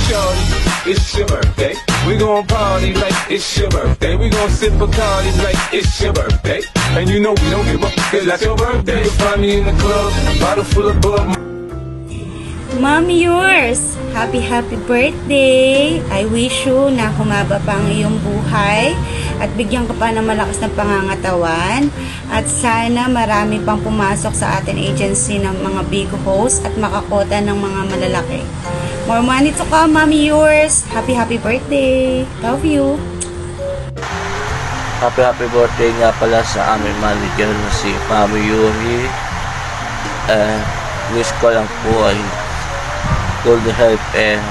shorty, it's your birthday. We gon' party like it's your birthday. We gon' sip Bacardi like it's your birthday. And you know we don't give up, cause that's your birthday. You'll find me in the club, bottle full of bug. Mommy yours, happy birthday. I wish you na humaba pa ang iyong buhay at bigyan ka pa ng malakas na pangangatawan at sana marami pang pumasok sa ating agency ng mga big hosts at makakota ng mga malalaki. More money to come, mommy yours. Happy birthday. Love you. Happy birthday nga pala sa aming manager na si Mami Yuri. Wish ko lang po ay good health and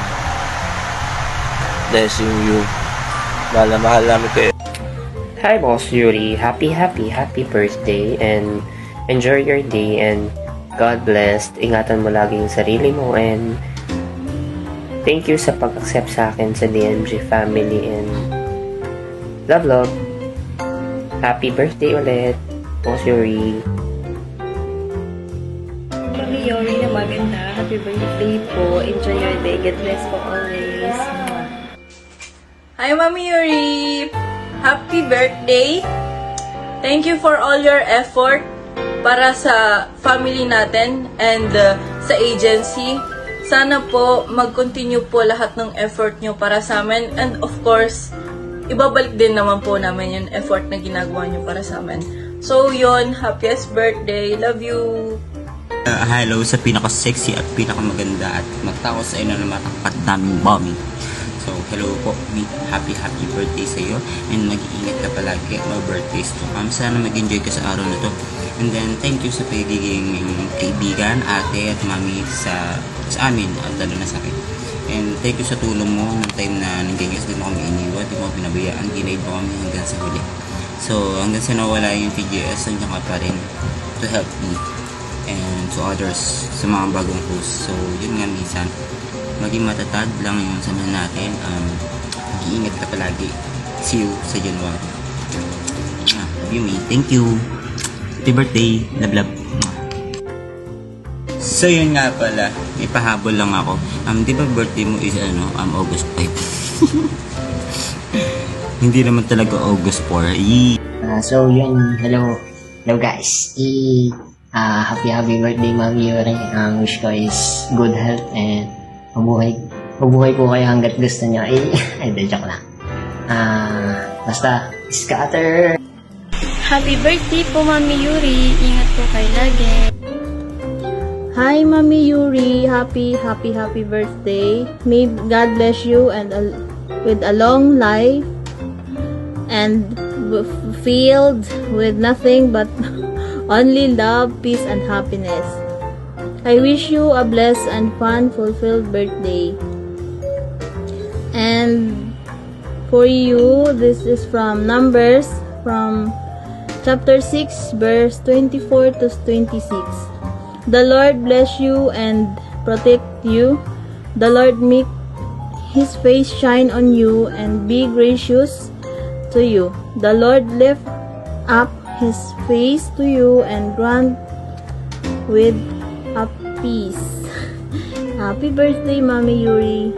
blessing you. Mahal namin kayo. Hi Boss Yuri, happy birthday and enjoy your day and God bless. Ingatan mo lagi yung sarili mo and thank you sa pag-accept sa akin sa DMG family and love. Happy birthday ulit, Boss Yuri. Mami Yuri na maganda. Happy birthday po. Enjoy your day. God bless po always. Hi, Mami Yuri! Happy birthday! Thank you for all your effort para sa family natin and sa agency. Sana po mag-continue po lahat ng effort nyo para sa amin. And of course, ibabalik din naman po namin yung effort na ginagawa nyo para sa amin. So yun, happiest birthday. Love you! Hello sa pinaka-sexy at pinaka-maganda at matao sa inyo na matangkat naming mommy. So, hello po, happy birthday sa iyo and mag-iingat ka palagi at mga birthdays to come. Sana mag-enjoy ka sa araw na to. And then, thank you sa pagiging kaibigan, ate at mami sa amin at lalo na sa akin. And thank you sa tulong mo ng time na nandiyan ka, di mo kami iniwan, di mo pinabayaan, ginaid mo kami hanggang sa huli. So, hanggang sa nawala yung TGS, nandiyan ka pa rin to help me and to others sa mga bagong host. So, yun nga minsan, maging matatag lang yung samahan natin. Mag-iingat ka palagi. See you sa January. Love you, me. Thank you. Happy birthday. Love. So, yun nga pala. May pahabol lang ako. Di ba birthday mo is August 5? Hindi naman talaga August 4. So, yun. Hello guys. Happy birthday, Mami Yuri. Ang wish ko is good health and mabuhay po kayo hanggat gusto nyo. Joke lang. Basta, scatter! Happy birthday po, Mami Yuri. Ingat po kayo lagi. Hi, Mami Yuri. Happy birthday. May God bless you and with a long life and filled with nothing but only love, peace, and happiness. I wish you a blessed and fun-fulfilled birthday. And for you, this is from Numbers, from chapter 6, verse 24 to 26. The Lord bless you and protect you. The Lord make His face shine on you and be gracious to you. The Lord lift up His face to you and grant with a peace. Happy birthday, Mami Yuri.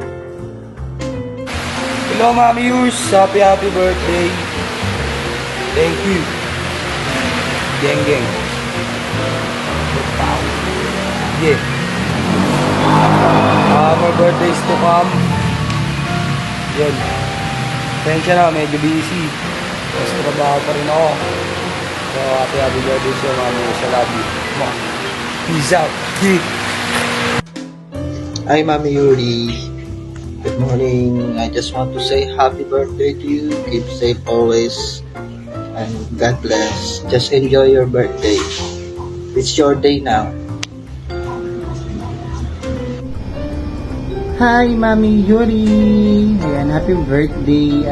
Hello, Mami Yuri. Happy birthday. Thank you. Geng. Yeah. More birthdays to come. Yun. Tensya na, medyo busy. Tapos trabaho pa rin ako. So, happy birthday sa Mami. Sa love you. Peace out. Hi, Mami Yuri. Good morning. I just want to say happy birthday to you. Keep safe always. And God bless. Just enjoy your birthday. It's your day now. Hi, Mami Yuri! Ayan, happy birthday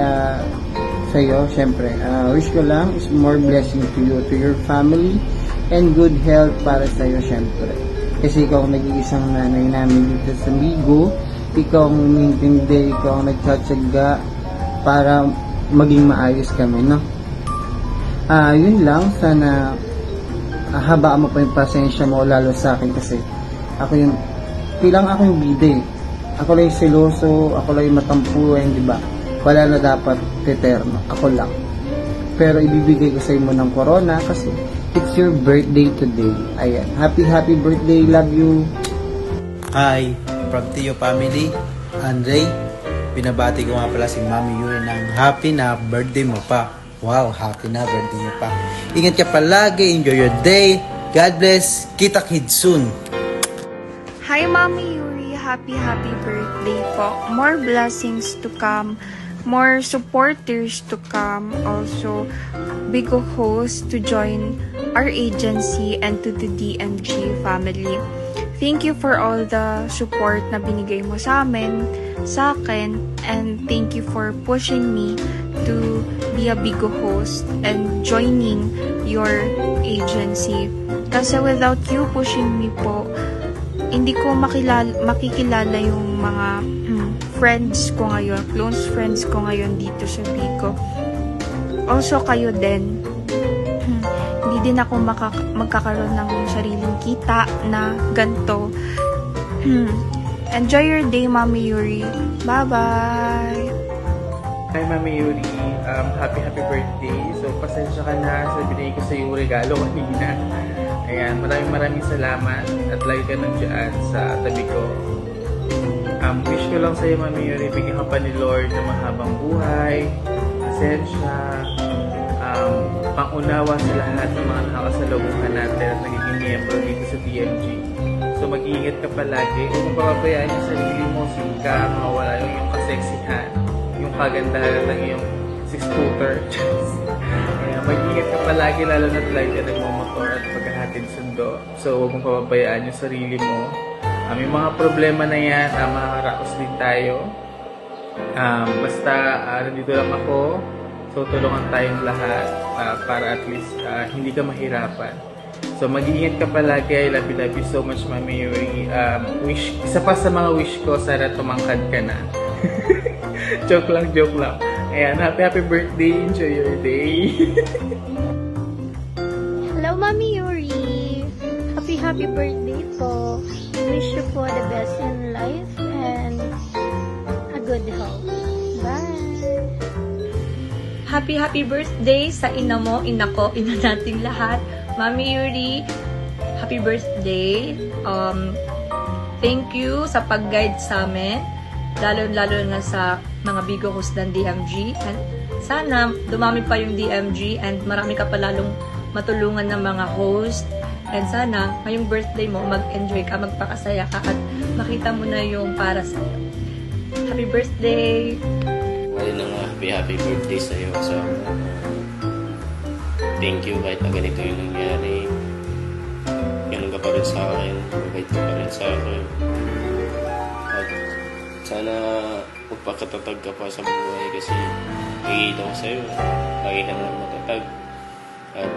sa'yo, syempre. Wish ko lang is more blessing to you, to your family, and good health para sa'yo, syempre. Kasi ikaw ang nag-iisang nanay namin dito sa Migo, ikaw ang umintindi, ikaw ang nagtsatsaga para maging maayos kami, no? Yun lang, sana habaan mo pa yung pasensya mo lalo sa akin kasi ako yung bida eh. Ako lang yung siloso, ako lang yung matampuin, di ba? Wala na dapat eterno, ako lang. Pero ibibigay ko sa iyo ng corona kasi it's your birthday today. Ayan, happy birthday, love you. Hi, from Tio Family, Andre. Binabati ko nga pala si Mami Yuri ng happy na birthday mo pa. Wow, happy na birthday mo pa. Ingat ka palagi, enjoy your day. God bless, kita-kits soon. Hi, Mami Yuri. Happy birthday po. More blessings to come. More supporters to come. Also, big host to join our agency and to the DMG family. Thank you for all the support na binigay mo sa amin, sa akin, and thank you for pushing me to be a big host and joining your agency. Kasi without you pushing me po, hindi ko makikilala yung mga friends ko ngayon, close friends ko ngayon dito sa Bigo. Also kayo din. Hindi din ako magkakaroon ng sariling kita na ganito. Enjoy your day, Mami Yuri. Bye-bye! Hi, Mami Yuri. Happy birthday. So, pasensya ka na sa binigay ko sa iyo regalo kanina. Ayan, maraming salamat at lagi ka nandiyan sa tabi ko. Wish ko lang sa iyo, Mami Yuri, bigyan ka pa ni Lord ng mahabang buhay, pasensya, pangunawa sa lahat ng mga nakakasalubungan natin at nagiging miyembro dito sa DMG. So mag-iingat ka palagi. Huwag mong papabayaan yung sarili mo, sika, mawala yung kaseksihan, yung kagandahan ng iyong six-footer. Kaya mag-iingat ka palagi, lalo na lagi ka nagmamotor at paghahatid sundo. So huwag mong papabayaan yung sarili mo. Yung mga problema na yan, makakaraos din tayo. Basta nandito lang ako. So, tulungan tayong lahat para at least hindi ka mahirapan. So, mag-iingat ka palagi. I love you so much, Mami Yuri. Isa pa sa mga wish ko, sana tumangkad ka na. joke lang. Ayan, happy birthday. Enjoy your day. Hello, Mami Yuri. Happy birthday po. Wish you for the best in life and a good health. Bye! Happy birthday sa ina mo, ina ko, ina nating lahat. Mami Yuri, happy birthday. Thank you sa pag-guide sa amin, lalo na sa mga Bigo host ng DMG. And sana dumami pa yung DMG and marami ka pa lalong matulungan ng mga host. And sana ngayong birthday mo, mag-enjoy ka, magpakasaya ka at makita mo na yung para sa'yo. Happy birthday! Ayun na nga, happy birthday sa'yo. So, thank you kahit na ganito yung nangyari. Ganun ka pa rin sa akin. Mabait ka pa rin sa akin. At sana magpakatatag ka pa sa buhay kasi nakikita ko sa'yo. Lagi ka naman matatag. At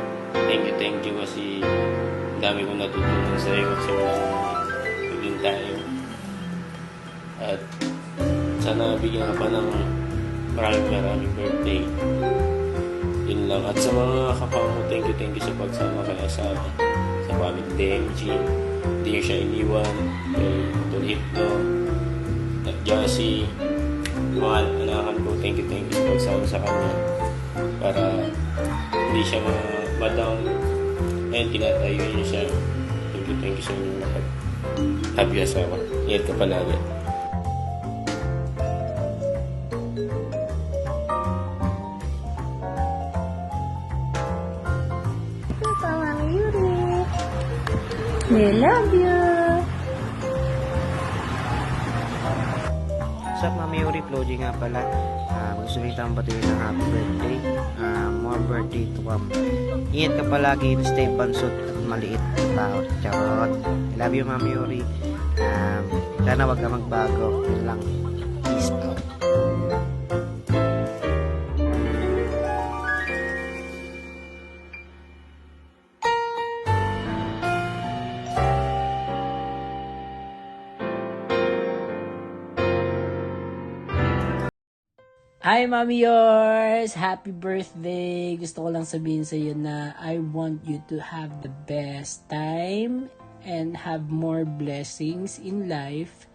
thank you kasi dami kong natutunan sa'yo kasi maging tayo. At sana bigyan ka pa ng maraming birthday. Yun lang. At sa mga kapwa mo, thank you sa pagsama kaya sa akin. Sa family DMG. Hindi nyo siya iniwan. Kay Tulito. At Josie. Yung mga anakan ko, thank you sa pagsama sa kanya. Para hindi siya ma-down. And tinatayo niya siya. Thank you sa inyo lahat. Happy asawa. Ingat ka palagi. We love you! What's up, Mami Yuri? Floji nga pala. Gusto rin tayong batuin ng happy birthday. More birthday to come. Ingat ka palagi, stay bansot at maliit tao. Charot. I love you, Mami Yuri. Sana wag ka magbago. Yun lang. Peace out. Hi, Mami Yours! Happy birthday! Gusto ko lang sabihin sa iyo na I want you to have the best time and have more blessings in life.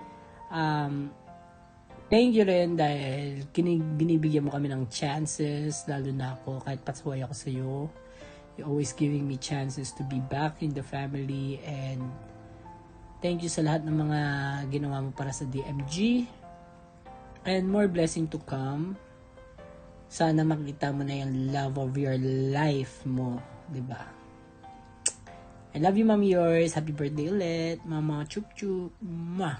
Thank you rin dahil binibigyan mo kami ng chances, lalo na ako, kahit patuloy ako sa'yo. You're always giving me chances to be back in the family, and thank you sa lahat ng mga ginawa mo para sa DMG, and more blessing to come. Sana makita mo na yung love of your life mo, diba? I love you, Mami Yours. Happy birthday ulit, Mama. Chup chup. Mwah.